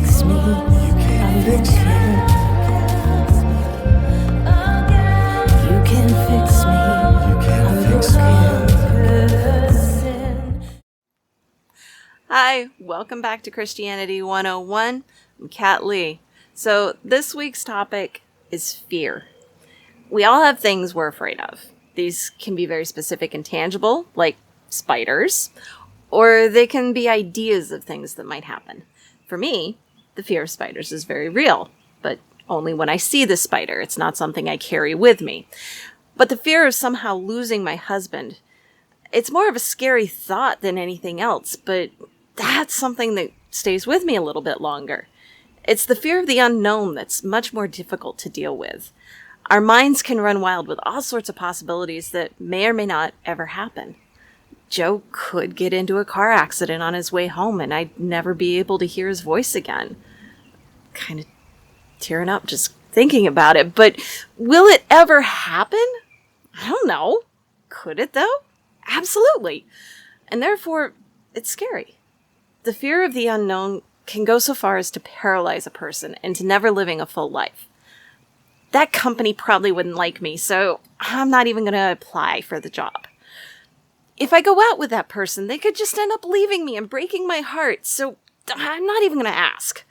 fix me. I'm broken. You can fix me. I'm broken. Hi, welcome back to Christianity 101. I'm Kat Lee. So this week's topic is fear. We all have things we're afraid of. These can be very specific and tangible, like spiders, or they can be ideas of things that might happen. For me, the fear of spiders is very real, but only when I see the spider. It's not something I carry with me. But the fear of somehow losing my husband, it's more of a scary thought than anything else, but that's something that stays with me a little bit longer. It's the fear of the unknown that's much more difficult to deal with. Our minds can run wild with all sorts of possibilities that may or may not ever happen. Joe could get into a car accident on his way home and I'd never be able to hear his voice again. Kind of tearing up just thinking about it, but will it ever happen? I don't know. Could it though? Absolutely. And therefore, it's scary. The fear of the unknown can go so far as to paralyze a person into never living a full life. That company probably wouldn't like me, so I'm not even going to apply for the job. If I go out with that person, they could just end up leaving me and breaking my heart, so I'm not even going to ask.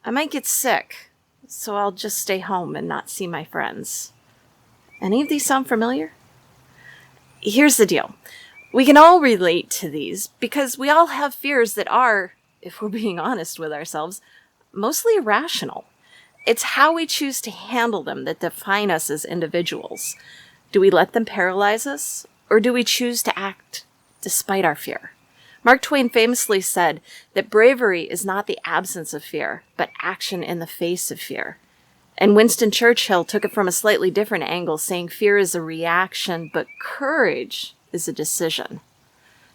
I might get sick, so I'll just stay home and not see my friends. Any of these sound familiar? Here's the deal. We can all relate to these because we all have fears that are, if we're being honest with ourselves, mostly irrational. It's how we choose to handle them that define us as individuals. Do we let them paralyze us, or do we choose to act despite our fear? Mark Twain famously said that bravery is not the absence of fear, but action in the face of fear. And Winston Churchill took it from a slightly different angle, saying fear is a reaction, but courage is a decision.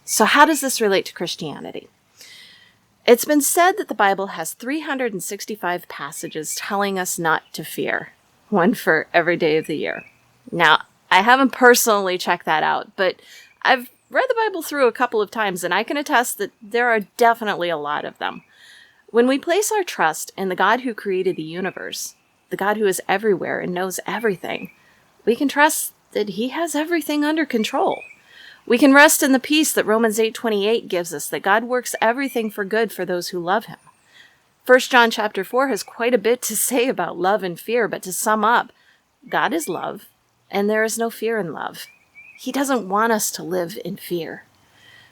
So how does this relate to Christianity? It's been said that the Bible has 365 passages telling us not to fear, one for every day of the year. Now, I haven't personally checked that out, but I've read the Bible through a couple of times, and I can attest that there are definitely a lot of them. When we place our trust in the God who created the universe, the God who is everywhere and knows everything, we can trust that He has everything under control. We can rest in the peace that Romans 8:28 gives us, that God works everything for good for those who love Him. 1 John chapter 4 has quite a bit to say about love and fear, but to sum up, God is love, and there is no fear in love. He doesn't want us to live in fear.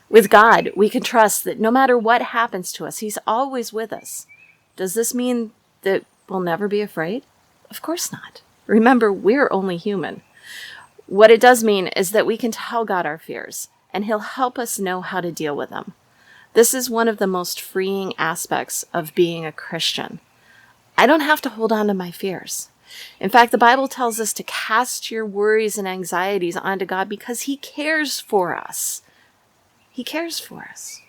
With God, we can trust that no matter what happens to us, He's always with us. Does this mean that we'll never be afraid? Of course not. Remember, we're only human. What it does mean is that we can tell God our fears, and He'll help us know how to deal with them. This is one of the most freeing aspects of being a Christian. I don't have to hold on to my fears. In fact, the Bible tells us to cast your worries and anxieties onto God because He cares for us. He cares for us.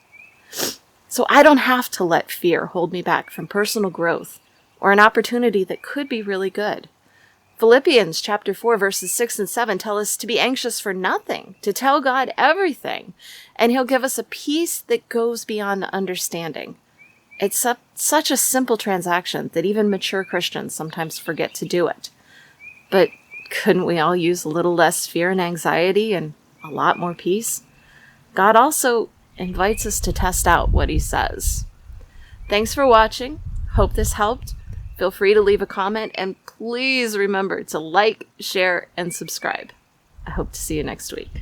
So I don't have to let fear hold me back from personal growth or an opportunity that could be really good. Philippians chapter 4 verses 6 and 7 tell us to be anxious for nothing, to tell God everything, and He'll give us a peace that goes beyond understanding. It's such a simple transaction that even mature Christians sometimes forget to do it. But couldn't we all use a little less fear and anxiety and a lot more peace? God also invites us to test out what He says. Thanks for watching. Hope this helped. Feel free to leave a comment, and please remember to like, share, and subscribe. I hope to see you next week.